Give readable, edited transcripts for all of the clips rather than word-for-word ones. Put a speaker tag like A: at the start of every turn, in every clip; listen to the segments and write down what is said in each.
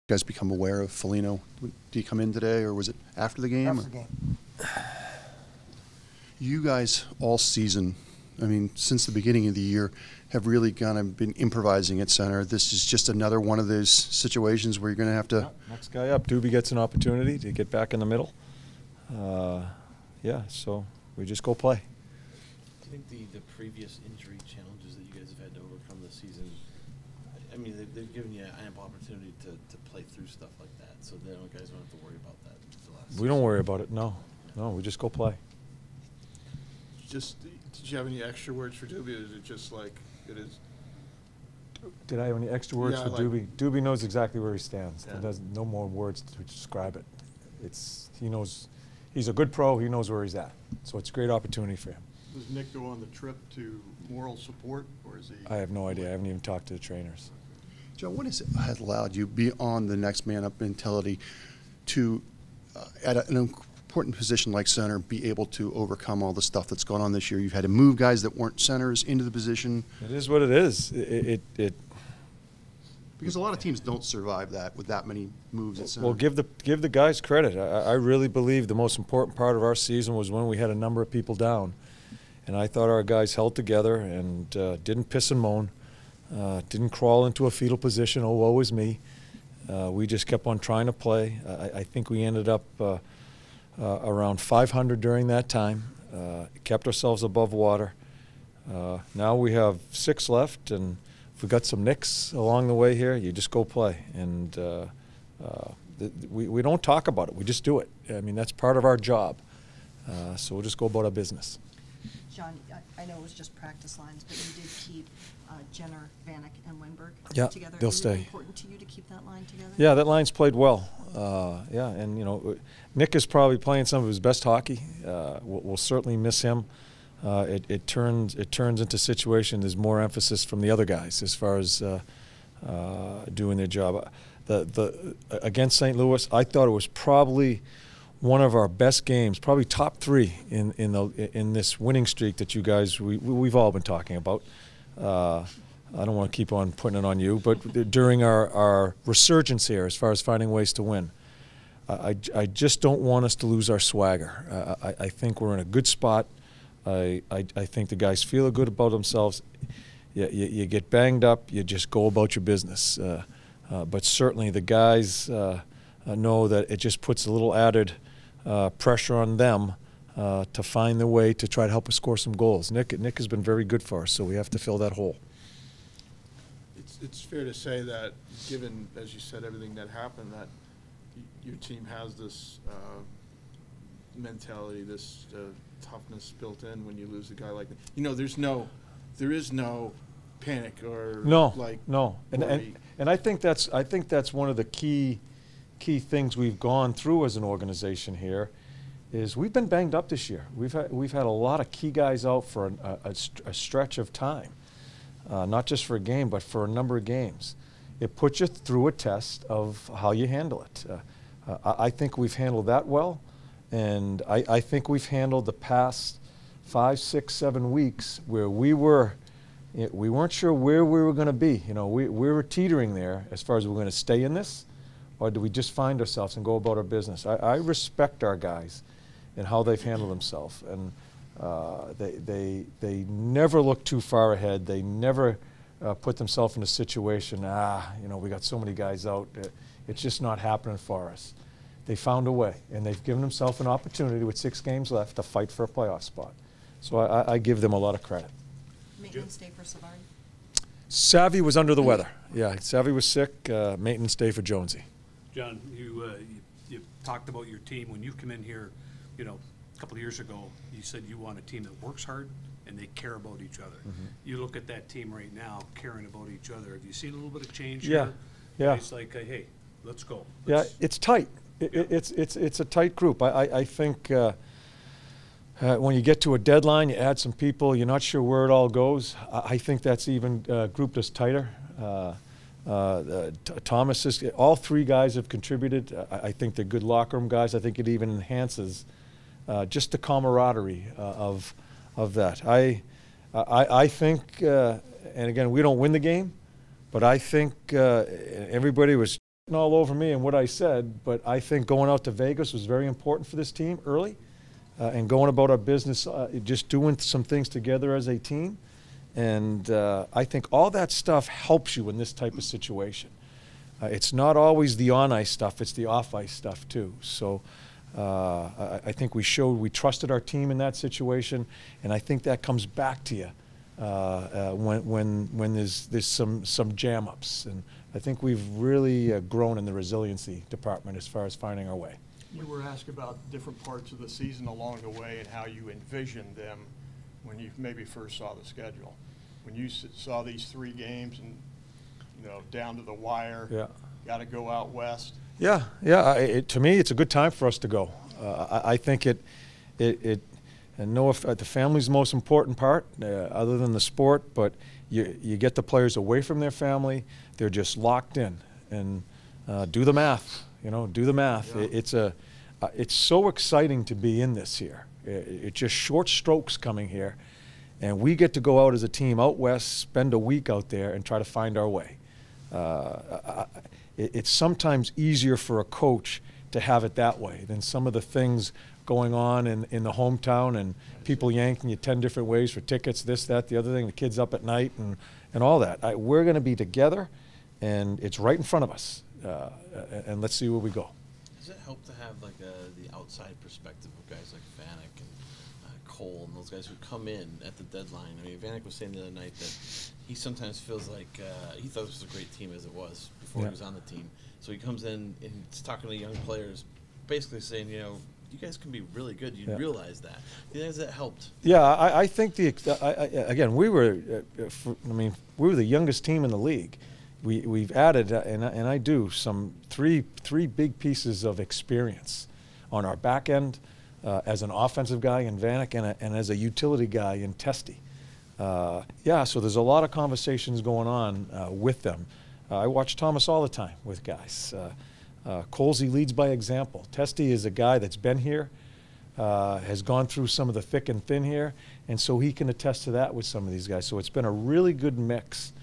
A: You guys become aware of Foligno? Did he come in today, or was it after the game?
B: After the game.
A: You guys all season, I mean, since the beginning of the year, have really kind of been improvising at center. This is just another one of those situations where you're going to have to.
C: Next guy up, Doobie gets an opportunity to get back in the middle. Yeah, so we just go play.
D: Do you think the previous injury challenges that you guys have had to overcome this season, I mean, they've given you an ample opportunity to play through stuff like that, so the guys don't have to worry about that the last
C: We
D: season?
C: don't worry about it, no. No, we just go play.
E: Did you have any extra words for Doobie, or is it just like it is?
C: Did I have any extra words
E: Yeah,
C: for
E: like,
C: Doobie? Doobie knows exactly where he stands.
E: Yeah.
C: There's no more words to describe it. He knows, he's a good pro, he knows where he's at. So it's a great opportunity for him.
F: Does Nick go on the trip to moral support, or is he?
C: I have no idea. I haven't even talked to the trainers.
A: Joe, what has allowed you beyond the next man up mentality to, at an important position like center, be able to overcome all the stuff that's gone on this year? You've had to move guys that weren't centers into the position.
C: It is what it is.
A: Because a lot of teams don't survive that with that many moves at center.
C: Well, give the guys credit. I really believe the most important part of our season was when we had a number of people down. And I thought our guys held together and didn't piss and moan, didn't crawl into a fetal position, oh, woe is me. We just kept on trying to play. I think we ended up around 500 during that time, kept ourselves above water. Now we have 6 left, and if we got some nicks along the way here, you just go play. And we don't talk about it, we just do it. I mean, that's part of our job. So we'll just go about our business.
B: John, I know it was just practice lines, but you did keep Jenner-Vanek and Wennberg together.
C: They'll
B: Is
C: stay.
B: it important to you to keep that line together?
C: Yeah, that line's played well. Yeah, and you know, Nick is probably playing some of his best hockey. We'll certainly miss him. It turns into a situation. There's more emphasis from the other guys as far as doing their job. Against St. Louis, I thought it was probably one of our best games, probably top 3 in this winning streak that you guys we've all been talking about. I don't want to keep on putting it on you, but during our resurgence here, as far as finding ways to win, I just don't want us to lose our swagger. I think we're in a good spot. I think the guys feel good about themselves. You get banged up, you just go about your business. But certainly the guys know that it just puts a little added pressure on them to find the way to try to help us score some goals. Nick has been very good for us, so we have to fill that hole.
E: It's fair to say that, given, as you said, everything that happened, that your team has this mentality, this toughness built in when you lose a guy like that. You know, there is no panic or
C: no. And I think that's one of the key things we've gone through as an organization here. Is we've been banged up this year. We've had a lot of key guys out for a stretch of time, not just for a game, but for a number of games. It puts you through a test of how you handle it. I think we've handled that well, and I think we've handled the past 5, 6, 7 weeks where we weren't sure where we were going to be. You know, we were teetering there as far as we're going to stay in this, or do we just find ourselves and go about our business. I respect our guys and how they've handled themselves, and they never look too far ahead. They never put themselves in a situation, you know, we got so many guys out, it's just not happening for us. They found a way, and they've given themselves an opportunity with 6 games left to fight for a playoff spot. So I give them a lot of credit.
B: Maintenance day for Savard?
C: Savvy was under the weather. Yeah, Savvy was sick. Maintenance day for Jonesy.
G: John, you talked about your team. When you come in here, you know, a couple of years ago, you said you want a team that works hard and they care about each other.
C: Mm-hmm.
G: You look at that team right now, caring about each other. Have you seen a little bit of change
C: Yeah,
G: here?
C: yeah.
G: It's like, hey, let's go.
C: Yeah, it's tight. It's a tight group. I think when you get to a deadline, you add some people, you're not sure where it all goes. I think that's even grouped us tighter. Thomas is, all 3 guys have contributed. I think they're good locker room guys. I think it even enhances just the camaraderie of that. I think, and again, we don't win the game, but I think everybody was all over me and what I said, but I think going out to Vegas was very important for this team early, and going about our business, just doing some things together as a team. And I think all that stuff helps you in this type of situation. It's not always the on-ice stuff, it's the off-ice stuff too. So I think we showed we trusted our team in that situation, and I think that comes back to you when there's some jam-ups. And I think we've really grown in the resiliency department as far as finding our way.
F: You were asked about different parts of the season along the way and how you envisioned them when you maybe first saw the schedule. When you saw these 3 games and, you know, down to the wire,
C: yeah,
F: got to go out west.
C: Yeah. To me, it's a good time for us to go. I think and know if the family's the most important part, other than the sport, but you get the players away from their family. They're just locked in, and do the math. You know, do the math. Yeah. It's so exciting to be in this here. It's just short strokes coming here, and we get to go out as a team out west, spend a week out there, and try to find our way. It's sometimes easier for a coach to have it that way than some of the things going on in the hometown and people yanking you 10 different ways for tickets, this, that, the other thing, the kids up at night and all that. We're going to be together, and it's right in front of us, and let's see where we go.
D: Does it help to have like the outside perspective of guys like Vanek and Cole and those guys who come in at the deadline? I mean, Vanek was saying the other night that he sometimes feels like he thought this was a great team as it was before he was on the team. So he comes in and he's talking to young players, basically saying, you know, you guys can be really good. You realize that. Do you think that helped? Yeah,
C: I think again, we were the youngest team in the league. We've added, and I do, some three big pieces of experience on our back end as an offensive guy in Vanek and as a utility guy in Testy. So there's a lot of conversations going on with them. I watch Thomas all the time with guys. Colsey leads by example. Testy is a guy that's been here, has gone through some of the thick and thin here, and so he can attest to that with some of these guys. So it's been a really good mix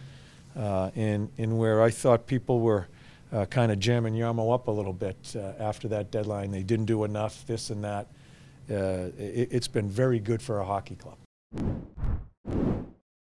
C: in where I thought people were kind of jamming Yarmo up a little bit after that deadline. They didn't do enough, this and that. It's been very good for our hockey club.